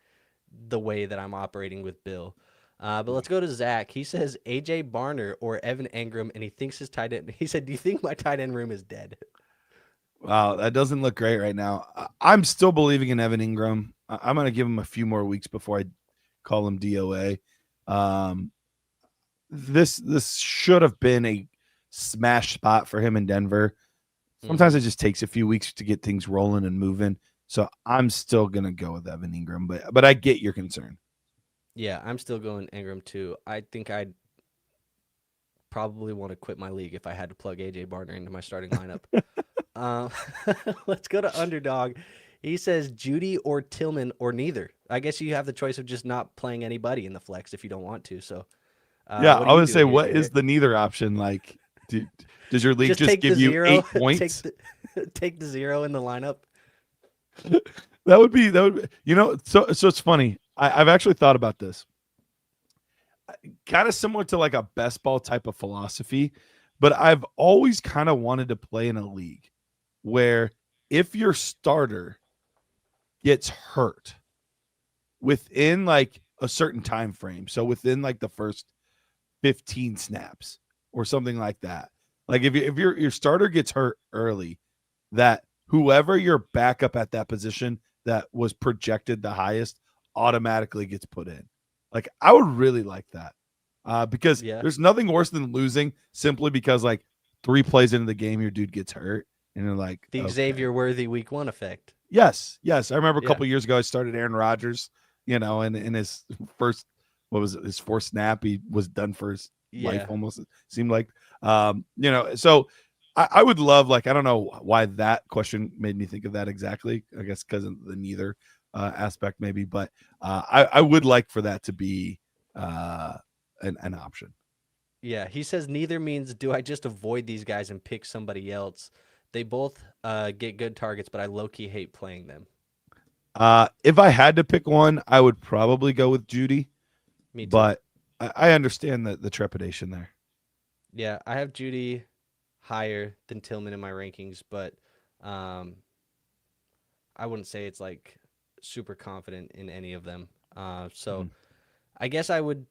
the way that I'm operating with Bill. But let's go to Zach. He says AJ Barner or Evan Engram, and he thinks his tight end. He said, "Do you think my tight end room is dead?"
Wow, that doesn't look great right now. I'm still believing in Evan Engram. I'm going to give him a few more weeks before I call him DOA. This should have been a smash spot for him in Denver. Sometimes it just takes a few weeks to get things rolling and moving. So I'm still going to go with Evan Engram, but I get your concern.
Yeah, I'm still going Engram too. I think I'd probably want to quit my league if I had to plug AJ Barner into my starting lineup. Let's go to Underdog. He says Judy or Tillman or neither. I guess you have the choice of just not playing anybody in the flex if you don't want to. So,
Yeah,
what
I would
doing
say,
here,
what is
Garrett?
the neither option? Like, does your league just
take
give
the
you
zero,
8 points?
take the 0 in the lineup.
That would be, so it's funny. I've actually thought about this. Kind of similar to like a best ball type of philosophy, but I've always kind of wanted to play in a league where if your starter gets hurt within like a certain time frame, so within like the first 15 snaps or something like that, like if your starter gets hurt early, that whoever your backup at that position that was projected the highest automatically gets put in. Like I would really like that. Because there's nothing worse than losing simply because like 3 plays into the game your dude gets hurt and you're like
the
okay.
Xavier Worthy week 1 effect.
Yes. I remember a
Yeah.
couple years ago I started Aaron Rodgers, and in his first, what was it, his fourth snap, he was done for his life
Yeah.
almost, it seemed like. So I would love, like, I don't know why that question made me think of that exactly. I guess because of the neither aspect maybe, but I would like for that to be uh an option.
Yeah. He says neither means do I just avoid these guys and pick somebody else? They both get good targets, but I low key hate playing them.
If I had to pick one, I would probably go with Judy,
Me too.
but I understand the trepidation there.
Yeah, I have Judy higher than Tillman in my rankings, but um, I wouldn't say it's like super confident in any of them. So
Mhm.
I guess I would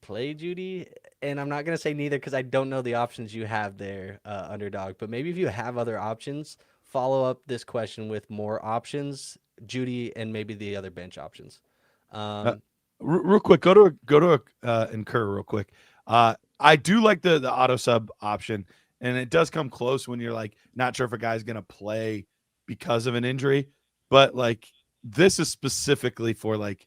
play Judy, and I'm not gonna say neither because I don't know the options you have there, underdog. But maybe if you have other options, follow up this question with more options, Judy, and maybe the other bench options.
Uh,
Um,
real quick, go to incur real quick. I do like the auto sub option, and it does come close when you're like not sure if a guy's gonna play because of an injury, but like this is specifically for like,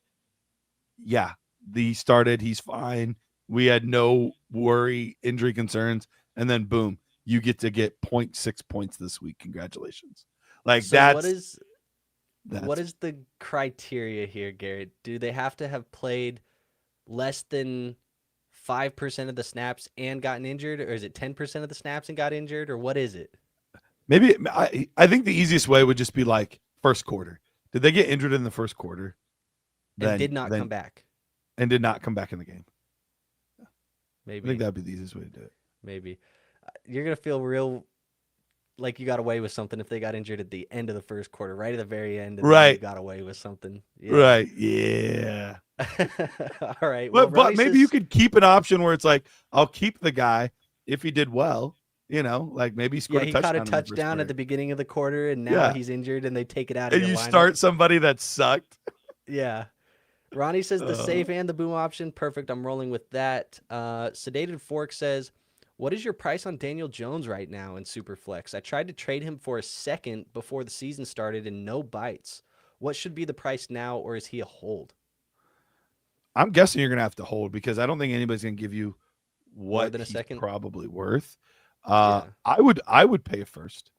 yeah, he started, he's fine. We had no worry, injury concerns, and then boom, you get to get point 0.6 points this week. Congratulations. Like
so what
that's
is the criteria here, Garrett? Do they have to have played less than 5% of the snaps and gotten injured, or is it 10% of the snaps and got injured, or what is it?
maybe I think the easiest way would just be like first quarter. Did they get injured in the first quarter?
And
Then
did not come
then
back.
and did not come back in the game. I think
Maybe,
that'd be the easiest way to do it.
maybe. You're going to feel real like you got away with something if they got injured at the end of the first quarter, right at the very end, and then you
Right.
got away with something. Yeah.
Right. Yeah.
All right. Well,
But
Ronnie
maybe you
says,
could keep an option where it's like, I'll keep the guy if he did well, like maybe he
yeah,
scored a
he caught a
touchdown in the first
touchdown at
quarter.
the beginning of the quarter, and now
Yeah.
he's injured, and they take it out of
And
your
you
lineup.
start somebody that sucked.
Yeah. Ronnie says the
Uh,
safe and the boom option. Perfect. I'm rolling with that. Sedated Fork says, what is your price on Daniel Jones right now in Superflex? I tried to trade him for a second before the season started and no bites. What should be the price now, or is he a hold?
I'm guessing you're gonna have to hold because I don't think anybody's gonna give you
More
what
than a
he's
second?
probably worth.
Yeah.
I would pay a first.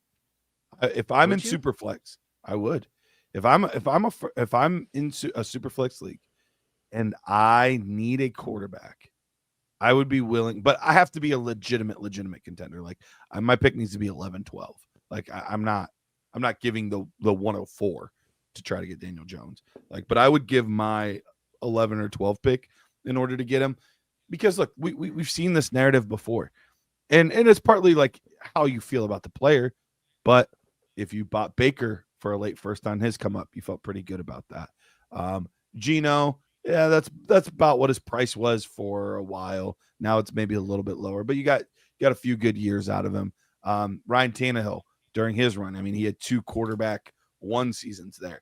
If I'm in
Would you?
Superflex, I would. If I'm in a Superflex league and I need a quarterback, I would be willing, but I have to be a legitimate contender. Like my pick needs to be 11, 12. Like I'm not giving the 104 to try to get Daniel Jones. Like, but I would give my 11 or 12 pick in order to get him because look, we've seen this narrative before. And it's partly like how you feel about the player, but if you bought Baker for a late first on his come up, you felt pretty good about that. Gino, yeah, that's about what his price was for a while. Now it's maybe a little bit lower, but you got a few good years out of him. Ryan Tannehill during his run, I mean, he had two quarterback one seasons there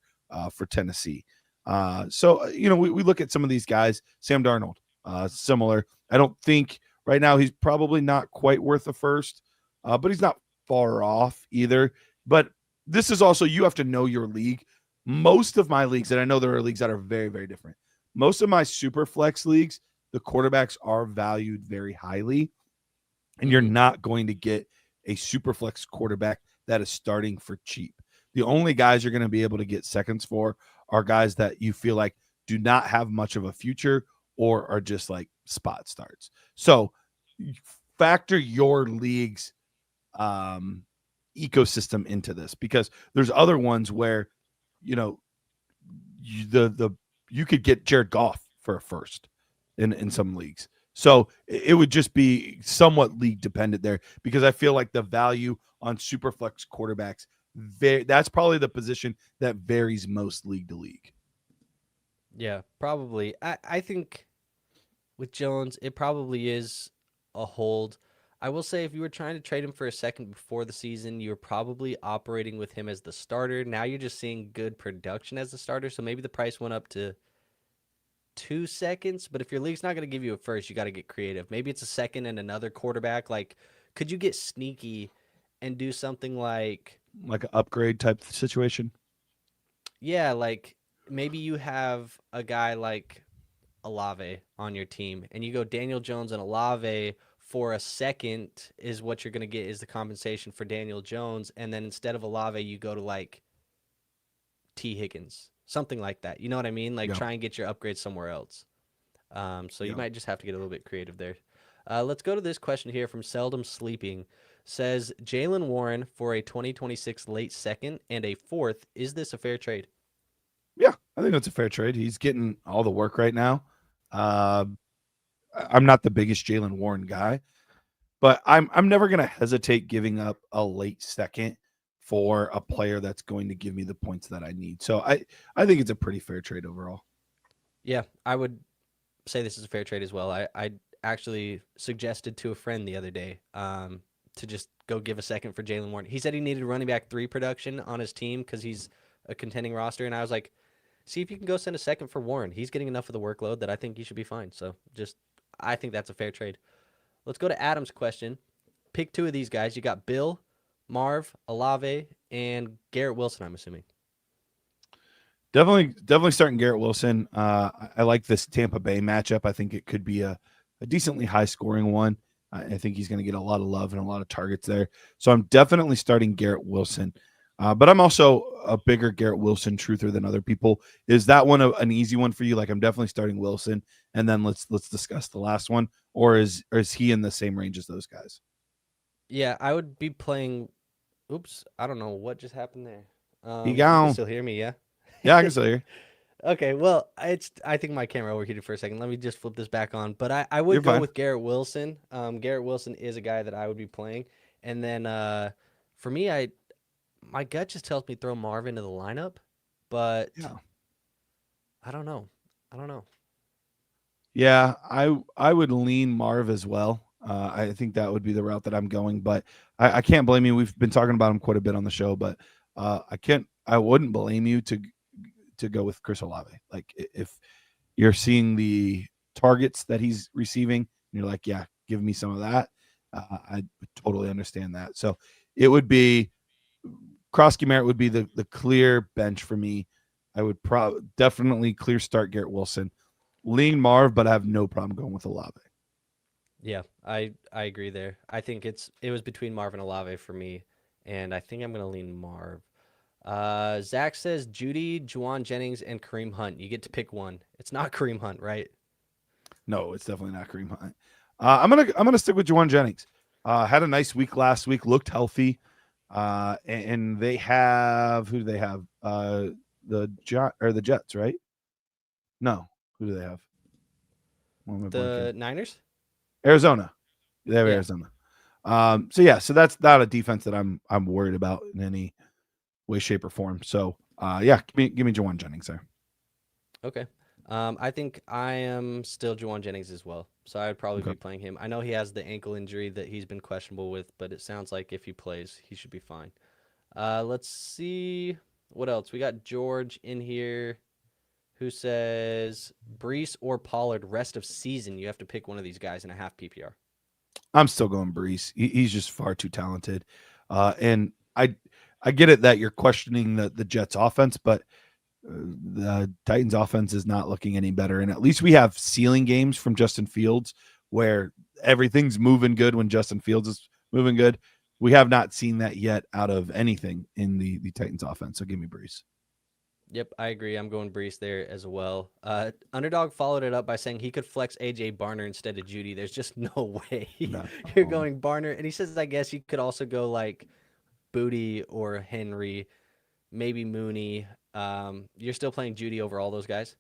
for Tennessee. We look at some of these guys. Sam Darnold, similar. I don't think right now he's probably not quite worth a first, but he's not far off either. But this is also, you have to know your league. Most of my leagues, and I know there are leagues that are very, very different. Most of my super flex leagues, the quarterbacks are valued very highly, and you're
Mm-hmm.
not going to get a super flex quarterback that is starting for cheap. The only guys you're going to be able to get seconds for are guys that you feel like do not have much of a future or are just like spot starts. So factor your league's um, ecosystem into this because there's other ones where you know you could get Jared Goff for a first in some leagues. So it would just be somewhat league dependent there because I feel like the value on super flex quarterbacks, that's probably the position that varies most league to league.
Yeah, probably. I think with Jones, it probably is a hold. I will say if you were trying to trade him for a second before the season, you're probably operating with him as the starter. Now you're just seeing good production as the starter, so maybe the price went up to 2 seconds. But if your league's not going to give you a first, you got to get creative. Maybe it's a second and another quarterback. Like, could you get sneaky and do something like
Like an upgrade type situation.
Yeah, like maybe you have a guy like Olave on your team, and you go Daniel Jones and Olave for a second is what you're going to get is the compensation for Daniel Jones, and then instead of Olave, you go to like T Higgins, something like that. You know what I mean? Like
Yeah.
try and get your upgrade somewhere else. So you
Yeah.
might just have to get a little bit creative there. Let's go to this question here from Seldom Sleeping. Says Jalen Warren for a 2026 late second and a fourth. Is this a fair trade?
Yeah. I think that's a fair trade. He's getting all the work right now. Uh, I'm not the biggest Jalen Warren guy, but I'm never gonna hesitate giving up a late second for a player that's going to give me the points that I need. So I think it's a pretty fair trade overall.
Yeah, I would say this is a fair trade as well. I actually suggested to a friend the other day to just go give a second for Jalen Warren. He said he needed running back 3 production on his team because he's a contending roster, and I was like, see if you can go send a second for Warren. He's getting enough of the workload that I think he should be fine. So just I think that's a fair trade. Let's go to Adam's question. Pick 2 of these guys. You got Bill, Marv, Olave, and Garrett Wilson, I'm assuming.
Definitely starting Garrett Wilson. I like this Tampa Bay matchup. I think it could be a decently high scoring one. I think he's going to get a lot of love and a lot of targets there. So I'm definitely starting Garrett Wilson. But I'm also a bigger Garrett Wilson truther than other people. Is that one an easy one for you? Like I'm definitely starting Wilson, and then let's discuss the last one. Or is he in the same range as those guys?
Yeah, I would be playing. Oops, I don't know what just happened there.
He
You can
gone.
still hear me, yeah?
Yeah, I can still hear.
Okay, well, I think my camera overheated for a second. Let me just flip this back on. But I
You're
would go
fine.
with Garrett Wilson. Garrett Wilson is a guy that I would be playing. And then for me, I my gut just tells me throw Marvin into the lineup, but
Yeah.
I don't know. I don't know.
Yeah, I would lean Marv as well. I think that would be the route that I'm going, but I can't blame you. We've been talking about him quite a bit on the show, but I wouldn't blame you to go with Chris Olave. Like if you're seeing the targets that he's receiving, and you're like, yeah, give me some of that. I would totally understand that. So it would be Krosky Merritt would be the clear bench for me. I would definitely clear start Garrett Wilson, lean Marv, but I have no problem going with Olave.
Yeah, I agree there. I think it was between Marv and Olave for me, and I think I'm gonna lean Marv. Zach says Judy, Juwan Jennings, and Kareem Hunt. You get to pick one. It's not Kareem Hunt, right?
No, it's definitely not Kareem Hunt. I'm gonna stick with Juwan Jennings. Had a nice week last week, looked healthy. And they have who do they have? The Jets, right? No, who do they have? What am I blanking?
The Niners?
Arizona. They have
Yeah.
Arizona. So yeah, so that's not a defense that I'm worried about in any way, shape, or form. So yeah, give me Jawan Jennings there.
Okay. I think I am still Juwan Jennings as well. So I would probably
Okay.
be playing him. I know he has the ankle injury that he's been questionable with, but it sounds like if he plays, he should be fine. Let's see what else. We got George in here who says Brees or Pollard rest of season. You have to pick one of these guys in a half PPR.
I'm still going Brees. He's just far too talented. And I get it that you're questioning the Jets offense, but the Titans offense is not looking any better. And at least we have ceiling games from Justin Fields where everything's moving good when Justin Fields is moving good. We have not seen that yet out of anything in the Titans offense. So give me Brees.
Yep, I agree. I'm going Brees there as well. Underdog followed it up by saying he could flex AJ Barner instead of Judy. There's just no way
No.
you're going Barner. And he says, I guess you could also go like Booty or Henry, maybe Mooney. You're still playing Judy over all those guys?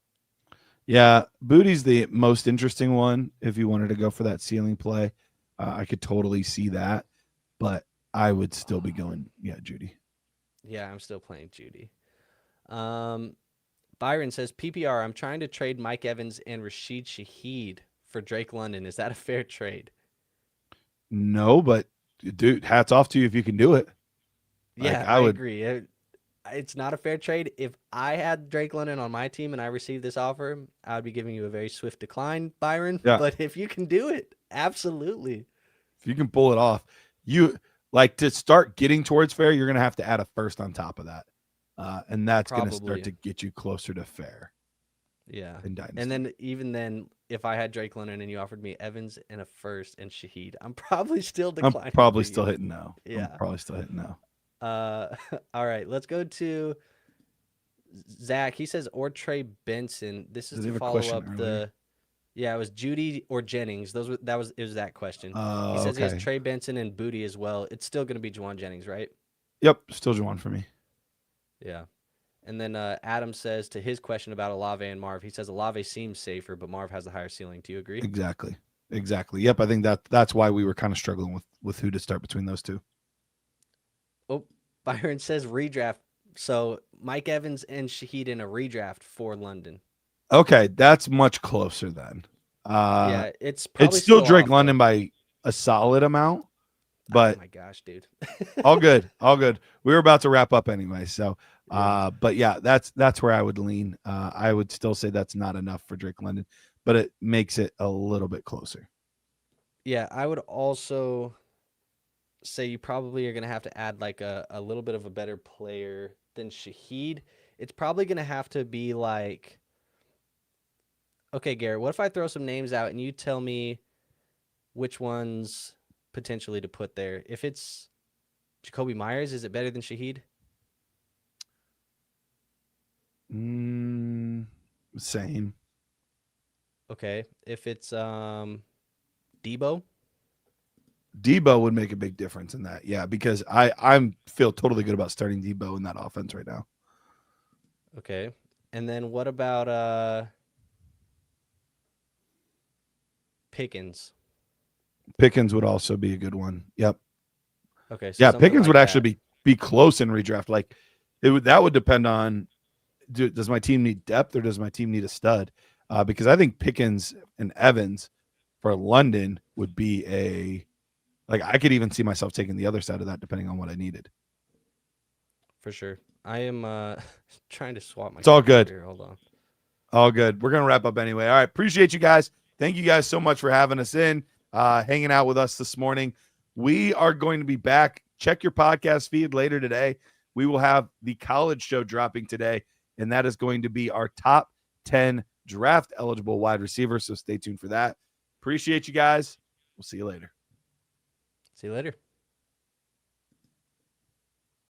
Yeah, Booty's the most interesting one if you wanted to go for that ceiling play. I could totally see that, but I would still be going, yeah, Judy.
Yeah, I'm still playing Judy. Um, Byron says PPR. I'm trying to trade Mike Evans and Rashid Shaheed for Drake London. Is that a fair trade?
No, but dude, hats off to you if you can do it. Like
Yeah,
I
I
would,
agree. It's not a fair trade. If I had Drake London on my team and I received this offer, I would be giving you a very swift decline, Byron.
yeah,
But if you can do it, absolutely.
if you can pull it off, you like to start getting towards fair, you're gonna have to add a first on top of that. And that's going to
Probably.
start to get you closer to fair.
Yeah.
In Dynasty.
And then even then, if I had Drake London and you offered me Evans and a first and Shaheed, I'm probably still declining.
I'm probably
for
still
you.
hitting no.
Yeah.
I'm probably still hitting no.
All right. Let's go to Zach. He says or Trey Benson. This is
Does he
to
have a
follow
question
up
earlier?
the. Yeah, it was Judy or Jennings. It was that question. He says he has
Okay.
Trey Benson and Booty as well. It's still going to be Juwan Jennings, right?
Yep, still Juwan for me.
Yeah. And then Adam says to his question about Olave and Marv, he says Olave seems safer, but Marv has the higher ceiling. Do you agree?
Exactly. Yep, I think that's why we were kind of struggling with who to start between those two.
Oh, Byron says redraft. So Mike Evans and Shaheed in a redraft for London.
Okay, that's much closer then.
Yeah, it's probably
it's still Drake
off,
London
though.
by a solid amount, but
Oh my gosh, dude.
all good. We were about to wrap up anyway, so but yeah, that's where I would lean. I would still say that's not enough for Drake London, but it makes it a little bit closer.
Yeah, I would also say you probably are going to have to add like a little bit of a better player than Shaheed. It's probably going to have to be like, okay, Garrett, what if I throw some names out and you tell me which ones potentially to put there? If it's Jacoby Myers, is it better than Shaheed?
Same.
Okay. If it's Debo?
Debo would make a big difference in that. Yeah, because I feel totally good about starting Debo in that offense right now.
Okay. And then what about Pickens?
Pickens would also be a good one. Yep.
Okay, so
Yeah,
something
Pickens
like
would
that.
actually be close in redraft. Like that would depend on does my team need depth or does my team need a stud? Because I think Pickens and Evans for London would be I could even see myself taking the other side of that depending on what I needed.
For sure. I am trying to swap my
It's all good.
here. Hold on.
All good. We're going to wrap up anyway. All right. Appreciate you guys. Thank you guys so much for having us in, hanging out with us this morning. We are going to be back. Check your podcast feed later today. We will have the college show dropping today, and that is going to be our top 10 draft eligible wide receivers. So stay tuned for that. Appreciate you guys. We'll see you later.
See you later.